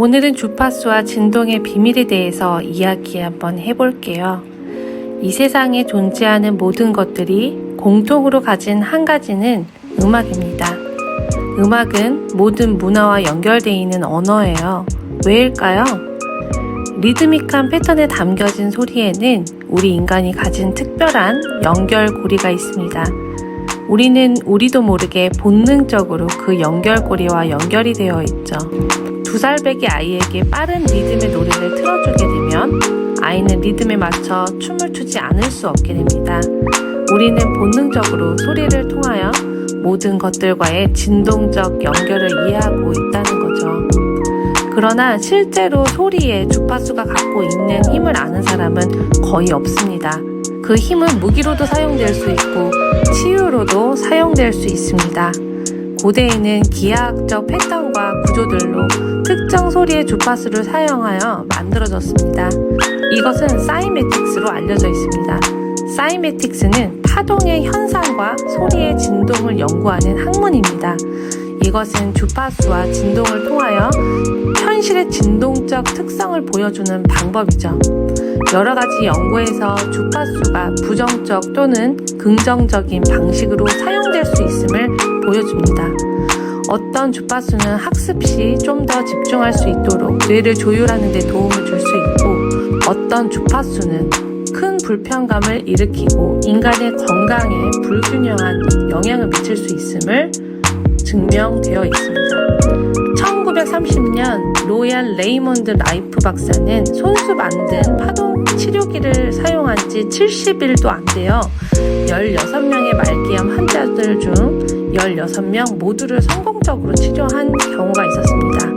오늘은 주파수와 진동의 비밀에 대해서 이야기 한번 해볼게요. 이 세상에 존재하는 모든 것들이 공통으로 가진 한 가지는 음악입니다. 음악은 모든 문화와 연결되어 있는 언어예요. 왜일까요? 리드미컬한 패턴에 담겨진 소리에는 우리 인간이 가진 특별한 연결고리가 있습니다. 우리는 우리도 모르게 본능적으로 그 연결고리와 연결이 되어 있죠. 2살배기 아이에게 빠른 리듬의 노래를 틀어주게 되면 아이는 리듬에 맞춰 춤을 추지 않을 수 없게 됩니다. 우리는 본능적으로 소리를 통하여 모든 것들과의 진동적 연결을 이해하고 있다는 거죠. 그러나 실제로 소리에 주파수가 갖고 있는 힘을 아는 사람은 거의 없습니다. 그 힘은 무기로도 사용될 수 있고 치유로도 사용될 수 있습니다. 고대에는 기하학적 패턴과 구조들로 특정 소리의 주파수를 사용하여 만들어졌습니다. 이것은 사이매틱스로 알려져 있습니다. 사이매틱스는 파동의 현상과 소리의 진동을 연구하는 학문입니다. 이것은 주파수와 진동을 통하여 현실의 진동적 특성을 보여주는 방법이죠. 여러 가지 연구에서 주파수가 부정적 또는 긍정적인 방식으로 사용될 수 있음을 보여줍니다. 어떤 주파수는 학습 시 좀 더 집중할 수 있도록 뇌를 조율하는 데 도움을 줄 수 있고, 어떤 주파수는 큰 불편감을 일으키고 인간의 건강에 불균형한 영향을 미칠 수 있음을 증명되어 있습니다. 1930년 로얄 레이몬드 라이프 박사는 손수 만든 파동 치료기를 사용한 지 70일도 안 돼요. 16명의 말기암 환자들 중 16명 모두를 성공적으로 치료한 경우가 있었습니다.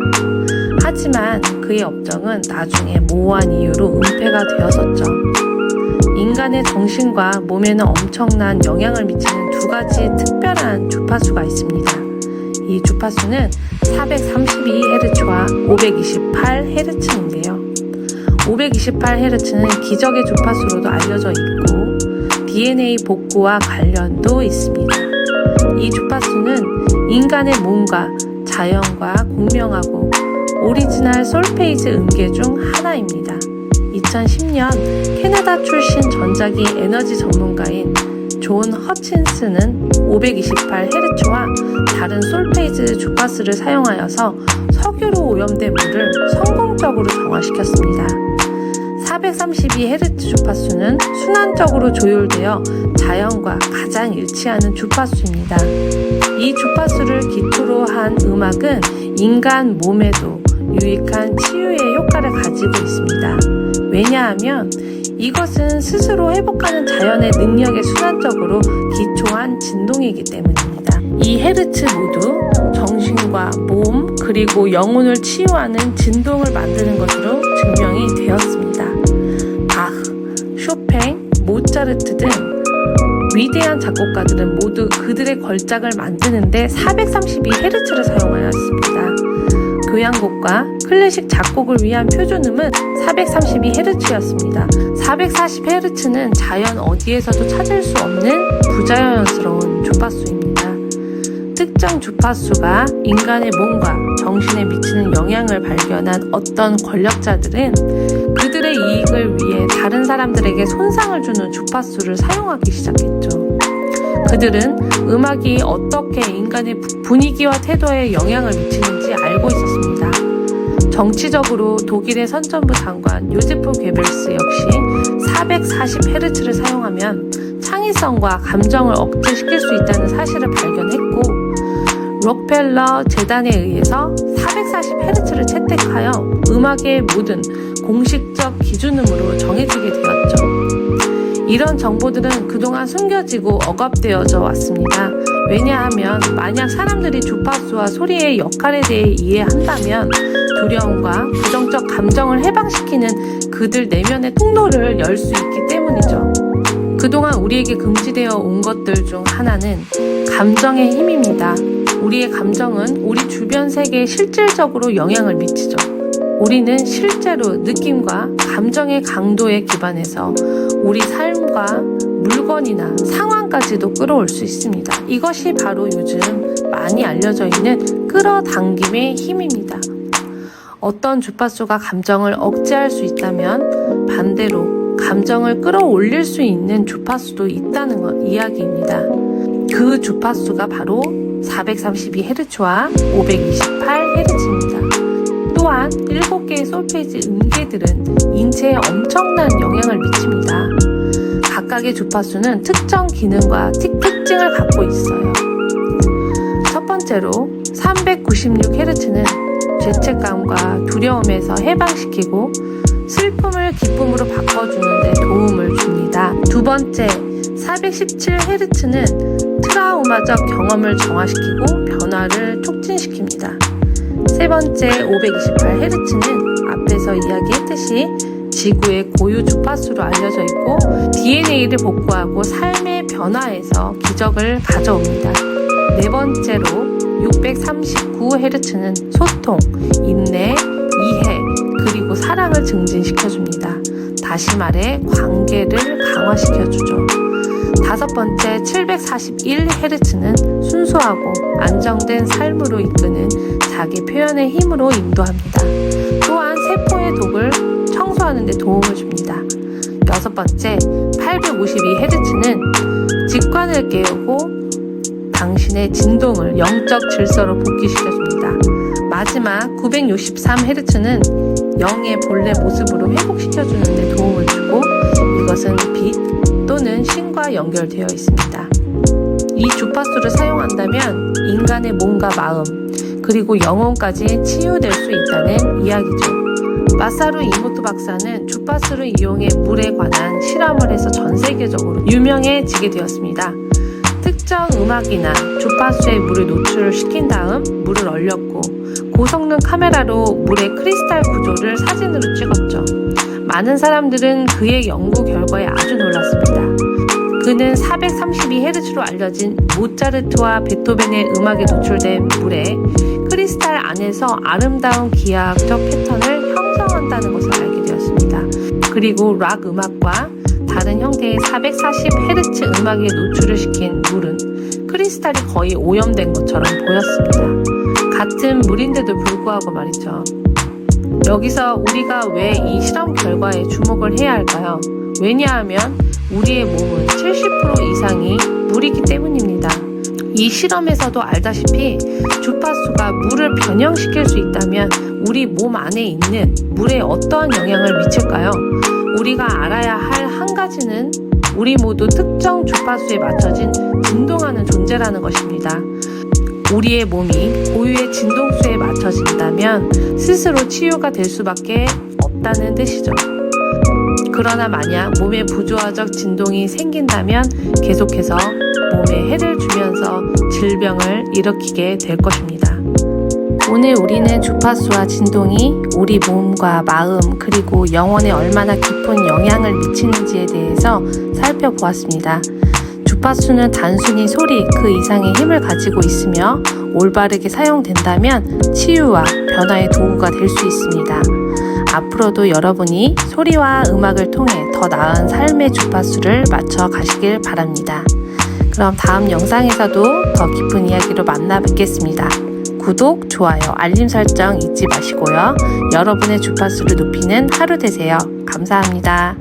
하지만 그의 업적은 나중에 모호한 이유로 은폐가 되었었죠. 인간의 정신과 몸에는 엄청난 영향을 미치는 두 가지 특별한 주파수가 있습니다. 이 주파수는 432Hz와 528Hz인데요. 528Hz는 기적의 주파수로도 알려져 있고 DNA 복구와 관련도 있습니다. 이 주파수는 인간의 몸과 자연과 공명하고 오리지널 솔페이즈 음계 중 하나입니다. 2010년 캐나다 출신 전자기 에너지 전문가인 존 허친스는 528Hz와 다른 솔페이즈 주파수를 사용하여서 석유로 오염된 물을 성공적으로 정화시켰습니다. 432Hz 주파수는 순환적으로 조율되어 자연과 가장 일치하는 주파수입니다. 이 주파수를 기초로 한 음악은 인간 몸에도 유익한 치유의 효과를 가지고 있습니다. 왜냐하면 이것은 스스로 회복하는 자연의 능력에 순환적으로 기초한 진동이기 때문입니다. 이 헤르츠 모두 정신과 몸 그리고 영혼을 치유하는 진동을 만드는 것으로 증명이 되었습니다. 바흐, 쇼팽, 모차르트 등 위대한 작곡가들은 모두 그들의 걸작을 만드는데 432Hz를 사용하였습니다. 교향곡과 클래식 작곡을 위한 표준음은 432Hz였습니다. 440Hz는 자연 어디에서도 찾을 수 없는 부자연스러운 주파수입니다. 특정 주파수가 인간의 몸과 정신에 미치는 영향을 발견한 어떤 권력자들은 그들의 이익을 위해 다른 사람들에게 손상을 주는 주파수를 사용하기 시작했죠. 그들은 음악이 어떻게 인간의 분위기와 태도에 영향을 미치는지 알고 있었습니다. 정치적으로 독일의 선전부 장관 요제프 괴벨스 역시 440Hz를 사용하면 창의성과 감정을 억제시킬 수 있다는 사실을 발견했고, 록펠러 재단에 의해서 440Hz를 채택하여 음악의 모든 공식적 기준음으로 정해지게 되었죠. 이런 정보들은 그동안 숨겨지고 억압되어져 왔습니다. 왜냐하면 만약 사람들이 주파수와 소리의 역할에 대해 이해한다면 두려움과 부정적 감정을 해방시키는 그들 내면의 통로를 열 수 있기 때문이죠. 그동안 우리에게 금지되어 온 것들 중 하나는 감정의 힘입니다. 우리의 감정은 우리 주변 세계에 실질적으로 영향을 미치죠. 우리는 실제로 느낌과 감정의 강도에 기반해서 우리 삶과 물건이나 상황까지도 끌어올 수 있습니다. 이것이 바로 요즘 많이 알려져 있는 끌어당김의 힘입니다. 어떤 주파수가 감정을 억제할 수 있다면 반대로 감정을 끌어올릴 수 있는 주파수도 있다는 이야기입니다. 그 주파수가 바로 432Hz와 528Hz입니다. 또한 7개의 솔페이지 음계들은 인체에 엄청난 영향을 미칩니다. 각각의 주파수는 특정 기능과 특징을 갖고 있어요. 첫 번째로 396Hz는 죄책감과 두려움에서 해방시키고 슬픔을 기쁨으로 바꿔주는 데 도움을 줍니다. 두 번째, 417Hz는 트라우마적 경험을 정화시키고 변화를 촉진시킵니다. 세 번째, 528Hz는 앞에서 이야기했듯이 지구의 고유 주파수로 알려져 있고 DNA를 복구하고 삶의 변화에서 기적을 가져옵니다. 네 번째로 639Hz는 소통, 인내, 이해, 그리고 사랑을 증진시켜줍니다. 다시 말해 관계를 강화시켜주죠. 다섯 번째 741Hz는 순수하고 안정된 삶으로 이끄는 자기 표현의 힘으로 인도합니다. 또한 세포의 독을 청소하는 데 도움을 줍니다. 여섯 번째 852Hz는 직관을 깨우고 당신의 진동을 영적 질서로 복귀시켜줍니다. 마지막 963Hz는 영의 본래 모습으로 회복시켜주는 데 도움을 주고 이것은 빛 또는 신과 연결되어 있습니다. 이 주파수를 사용한다면 인간의 몸과 마음 그리고 영혼까지 치유될 수 있다는 이야기죠. 마사루 이모토 박사는 주파수를 이용해 물에 관한 실험을 해서 전 세계적으로 유명해지게 되었습니다. 특정 음악이나 주파수에 물을 노출시킨 다음 물을 얼렸고 고성능 카메라로 물의 크리스탈 구조를 사진으로 찍었죠. 많은 사람들은 그의 연구 결과에 아주 놀랐습니다. 그는 432Hz로 알려진 모차르트와 베토벤의 음악에 노출된 물에 크리스탈 안에서 아름다운 기하학적 패턴을 형성한다는 것을 알게 되었습니다. 그리고 락 음악과 다른 형태의 440Hz 음악에 노출을 시킨 물은 크리스탈이 거의 오염된 것처럼 보였습니다. 같은 물인데도 불구하고 말이죠. 여기서 우리가 왜 이 실험 결과에 주목을 해야 할까요? 왜냐하면 우리의 몸은 70% 이상이 물이기 때문입니다. 이 실험에서도 알다시피 주파수가 물을 변형시킬 수 있다면 우리 몸 안에 있는 물에 어떠한 영향을 미칠까요? 우리가 알아야 할 한 가지는 우리 모두 특정 주파수에 맞춰진 진동하는 존재라는 것입니다. 우리의 몸이 고유의 진동수에 맞춰진다면 스스로 치유가 될 수밖에 없다는 뜻이죠. 그러나 만약 몸에 부조화적 진동이 생긴다면 계속해서 몸에 해를 주면서 질병을 일으키게 될 것입니다. 오늘 우리는 주파수와 진동이 우리 몸과 마음 그리고 영혼에 얼마나 깊은 영향을 미치는지에 대해서 살펴보았습니다. 주파수는 단순히 소리 그 이상의 힘을 가지고 있으며 올바르게 사용된다면 치유와 변화의 도구가 될 수 있습니다. 앞으로도 여러분이 소리와 음악을 통해 더 나은 삶의 주파수를 맞춰 가시길 바랍니다. 그럼 다음 영상에서도 더 깊은 이야기로 만나 뵙겠습니다. 구독, 좋아요, 알림 설정 잊지 마시고요. 여러분의 주파수를 높이는 하루 되세요. 감사합니다.